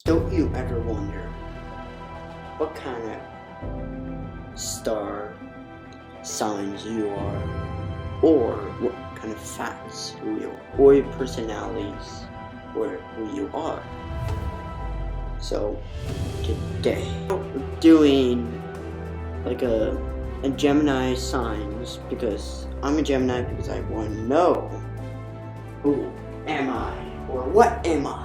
Don't you ever wonder what kind of star signs you are, or what kind of facts you are, or your personalities, or who you are? So today we're doing like a Gemini signs, because I'm a Gemini, because I want to know who am I, or what am I?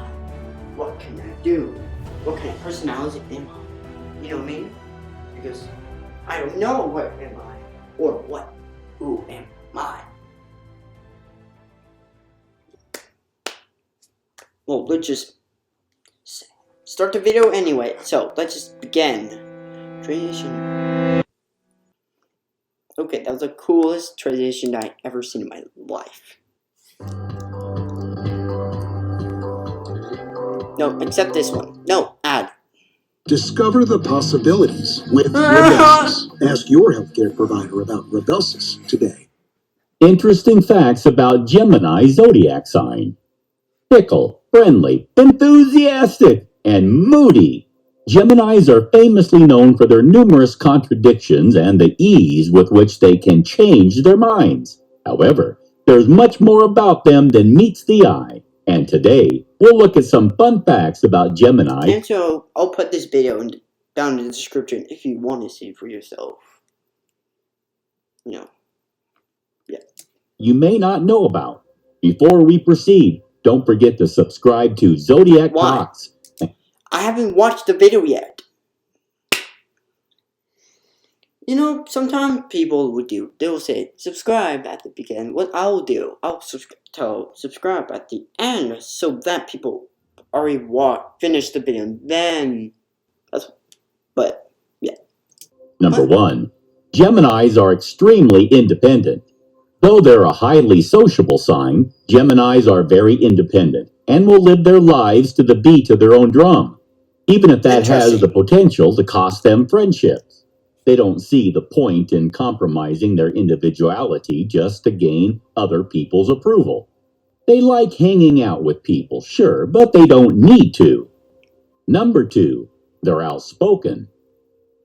What can I do? What kind of personality am I? You know what I mean? Because I don't know what am I, or who am I? Well, let's just start the video anyway. So let's just begin. Transition. Okay, that was the coolest transition I've ever seen in my life. No, except this one. No, add. Discover the possibilities with Rebelsis. Ask your healthcare provider about Rebelsis today. Interesting facts about Gemini zodiac sign. Fickle, friendly, enthusiastic, and moody. Geminis are famously known for their numerous contradictions and the ease with which they can change their minds. However, there's much more about them than meets the eye. And today, we'll look at some fun facts about Gemini. And so, I'll put this video down in the description if you want to see for yourself. You know. Yeah. You may not know about. Before we proceed, don't forget to subscribe to Zodiac Talks. I haven't watched the video yet. You know, sometimes people they'll say subscribe at the beginning. What I'll do, I'll subscribe at the end, so that people already finish the video, and then but yeah. Number 1. Geminis are extremely independent. Though they're a highly sociable sign, Geminis are very independent and will live their lives to the beat of their own drum, even if that has the potential to cost them friendships. They don't see the point in compromising their individuality just to gain other people's approval. They like hanging out with people, sure, but they don't need to. Number 2, they're outspoken.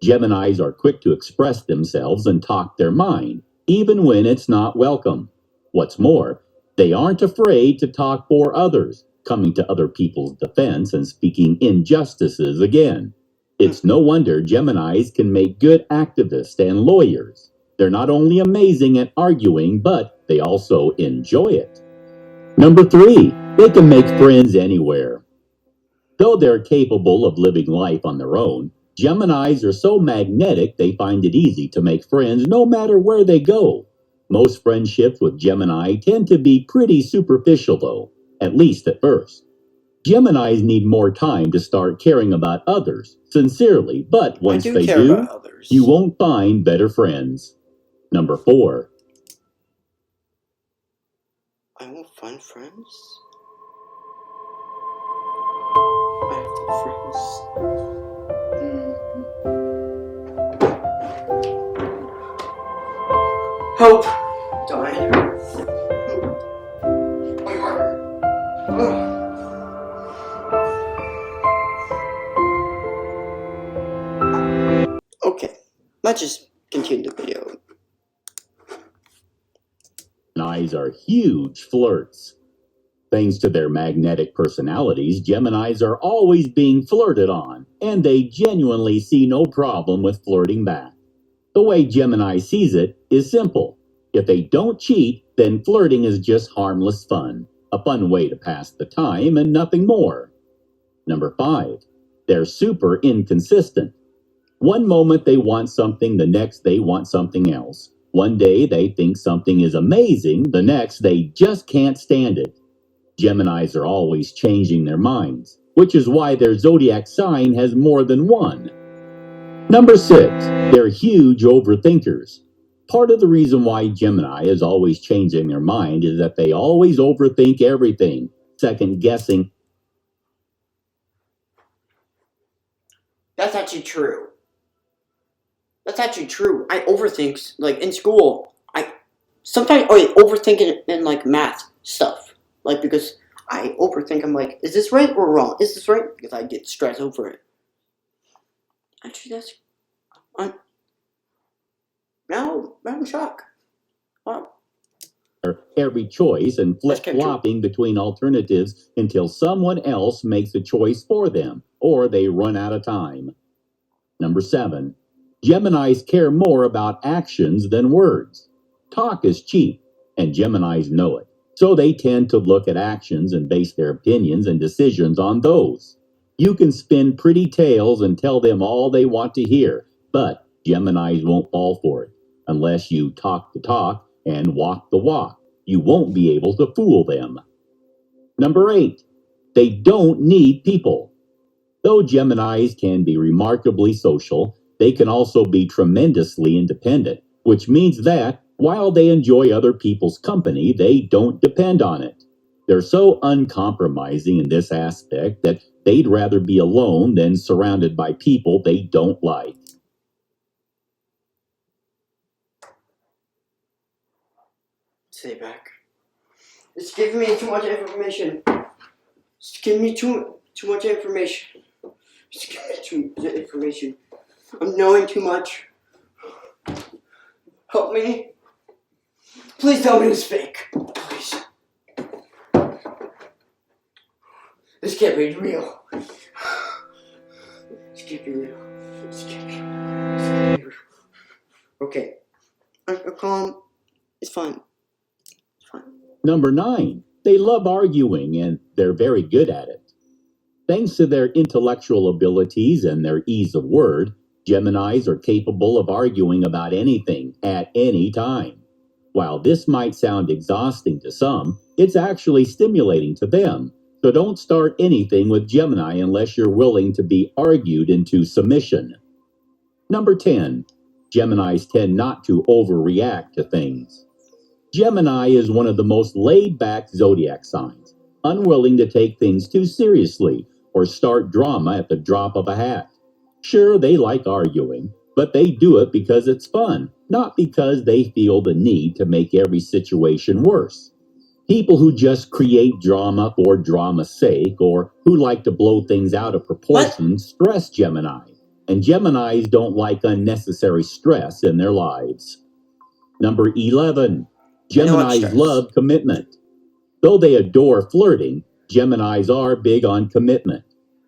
Geminis are quick to express themselves and talk their mind, even when it's not welcome. What's more, they aren't afraid to talk for others, coming to other people's defense and speaking injustices again. It's no wonder Geminis can make good activists and lawyers. They're not only amazing at arguing, but they also enjoy it. Number 3, they can make friends anywhere. Though they're capable of living life on their own, Geminis are so magnetic they find it easy to make friends no matter where they go. Most friendships with Gemini tend to be pretty superficial though, at least at first. Geminis need more time to start caring about others, sincerely, but once they do, you won't find better friends. Number 4. I won't find friends? I have friends. Help! Dying. Okay, let's just continue the video. Geminis are huge flirts. Thanks to their magnetic personalities, Geminis are always being flirted on, and they genuinely see no problem with flirting back. The way Gemini sees it is simple. If they don't cheat, then flirting is just harmless fun, a fun way to pass the time and nothing more. Number 5, they're super inconsistent. One moment they want something, the next they want something else. One day they think something is amazing, the next they just can't stand it. Geminis are always changing their minds, which is why their zodiac sign has more than one. Number 6, they're huge overthinkers. Part of the reason why Gemini is always changing their mind is that they always overthink everything, second guessing. That's actually true. That's actually true. I overthink, like in school. Sometimes I overthink in like math stuff. Like, because I overthink. I'm like, is this right or wrong? Is this right? Because I get stressed over it. Actually, now I'm in shock. Wow. Every choice and flip-flopping between alternatives until someone else makes a choice for them, or they run out of time. Number 7. Geminis care more about actions than words. Talk is cheap, and Geminis know it. So they tend to look at actions and base their opinions and decisions on those. You can spin pretty tales and tell them all they want to hear, but Geminis won't fall for it. Unless you talk the talk and walk the walk, you won't be able to fool them. Number 8. They don't need people. Though Geminis can be remarkably social, they can also be tremendously independent, which means that, while they enjoy other people's company, they don't depend on it. They're so uncompromising in this aspect that they'd rather be alone than surrounded by people they don't like. Stay back. It's giving me too much information. It's giving me too much information. It's giving me too much information. I'm knowing too much. Help me. Please tell me it's fake. Please. This can't be real. This can't be real. This can't be real. Okay. I'm calm. It's fine. It's fine. Number 9. They love arguing, and they're very good at it. Thanks to their intellectual abilities and their ease of word, Geminis are capable of arguing about anything at any time. While this might sound exhausting to some, it's actually stimulating to them. So don't start anything with Gemini unless you're willing to be argued into submission. Number 10. Geminis tend not to overreact to things. Gemini is one of the most laid-back zodiac signs, unwilling to take things too seriously or start drama at the drop of a hat. Sure, they like arguing, but they do it because it's fun, not because they feel the need to make every situation worse. People who just create drama for drama's sake or who like to blow things out of proportion stress Gemini, and Geminis don't like unnecessary stress in their lives. Number 11. Geminis love commitment. Though they adore flirting, Geminis are big on commitment.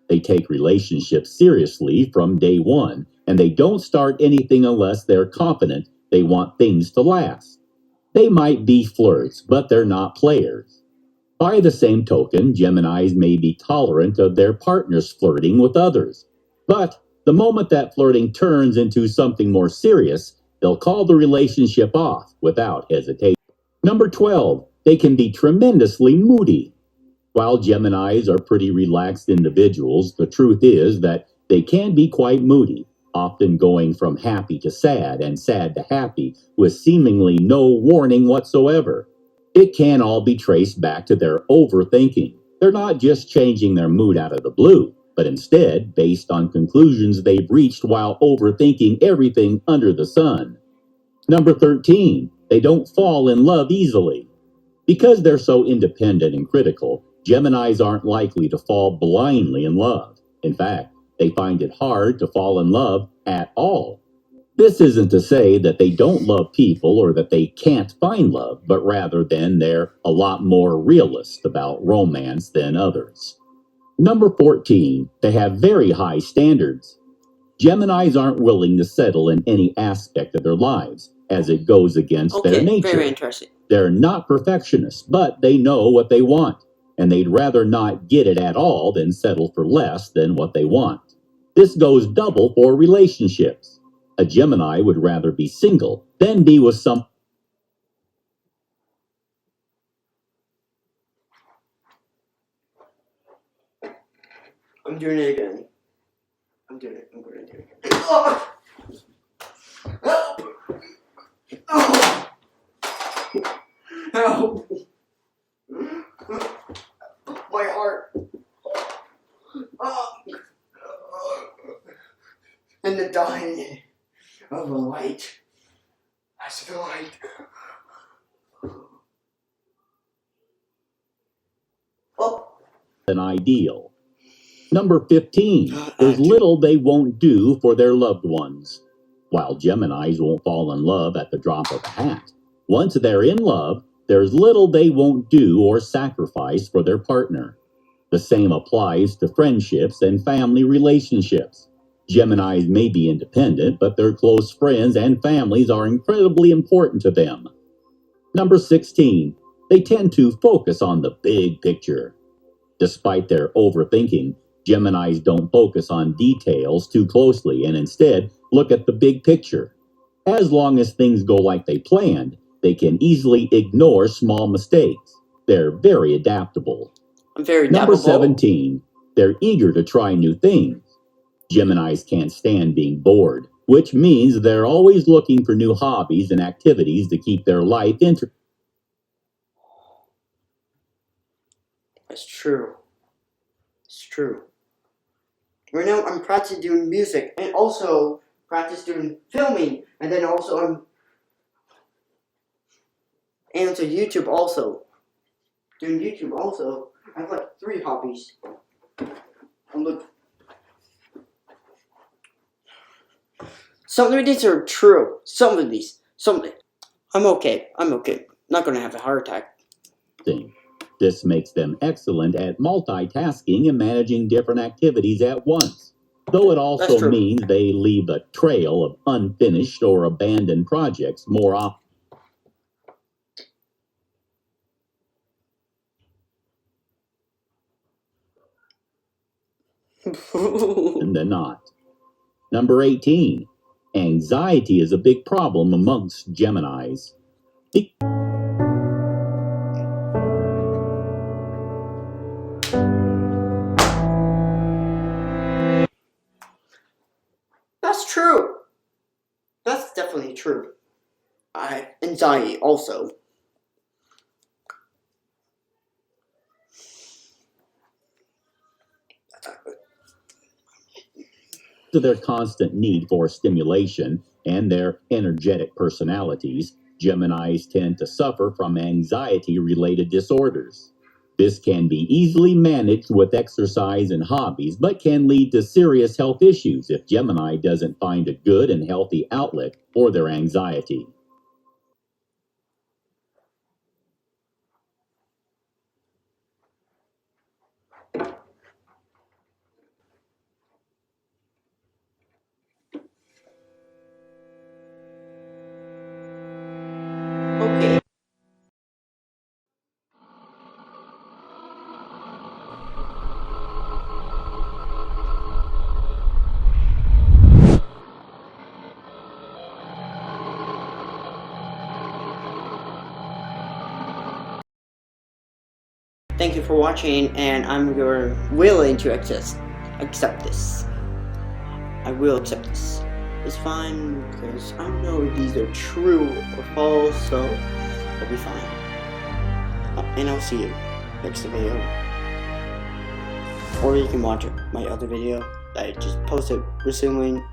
They take relationships seriously from day one, and they don't start anything unless they're confident they want things to last. They might be flirts, but they're not players. By the same token, Geminis may be tolerant of their partners flirting with others. But the moment that flirting turns into something more serious, they'll call the relationship off without hesitation. Number 12. They can be tremendously moody. While Geminis are pretty relaxed individuals, the truth is that they can be quite moody, often going from happy to sad and sad to happy with seemingly no warning whatsoever. It can all be traced back to their overthinking. They're not just changing their mood out of the blue, but instead based on conclusions they've reached while overthinking everything under the sun. Number 13. They don't fall in love easily. Because they're so independent and critical, Geminis aren't likely to fall blindly in love. In fact, they find it hard to fall in love at all. This isn't to say that they don't love people or that they can't find love, but rather than they're a lot more realist about romance than others. Number 14. They have very high standards. Geminis aren't willing to settle in any aspect of their lives, as it goes against their nature. Very interesting. They're not perfectionists, but they know what they want, and they'd rather not get it at all than settle for less than what they want. This goes double for relationships. A Gemini would rather be single than be with some. I'm doing it again. I'm going to do it again. Oh! Help! Oh! Help! My heart. Oh. And the dying of a light. That's the light. Oh. an ideal. Number 15, there's little they won't do for their loved ones. While Geminis won't fall in love at the drop of a hat, once they're in love, there's little they won't do or sacrifice for their partner. The same applies to friendships and family relationships. Geminis may be independent, but their close friends and families are incredibly important to them. Number 16, they tend to focus on the big picture. Despite their overthinking, Geminis don't focus on details too closely and instead look at the big picture. As long as things go like they planned, they can easily ignore small mistakes. They're very adaptable. I'm very Number adaptable. 17, they're eager to try new things. Geminis can't stand being bored, which means they're always looking for new hobbies and activities to keep their life interesting. That's true. It's true. Right now I'm practicing doing music and also practice doing filming, and then also I'm to YouTube also. Doing YouTube also. I have like 3 hobbies. And look. Some of these are true. Some of these. I'm okay. Not gonna have a heart attack. This makes them excellent at multitasking and managing different activities at once. Though it also means they leave a trail of unfinished or abandoned projects more often than not. Number 18. Anxiety is a big problem amongst Geminis. That's true. That's definitely true. Anxiety also. To their constant need for stimulation and their energetic personalities, Geminis tend to suffer from anxiety-related disorders. This can be easily managed with exercise and hobbies, but can lead to serious health issues if Gemini doesn't find a good and healthy outlet for their anxiety. Okay. Thank you for watching, and I'm willing to accept this. I will accept this. It's fine because I know if these are true or false, so I'll be fine. And I'll see you next video. Or you can watch my other video that I just posted recently.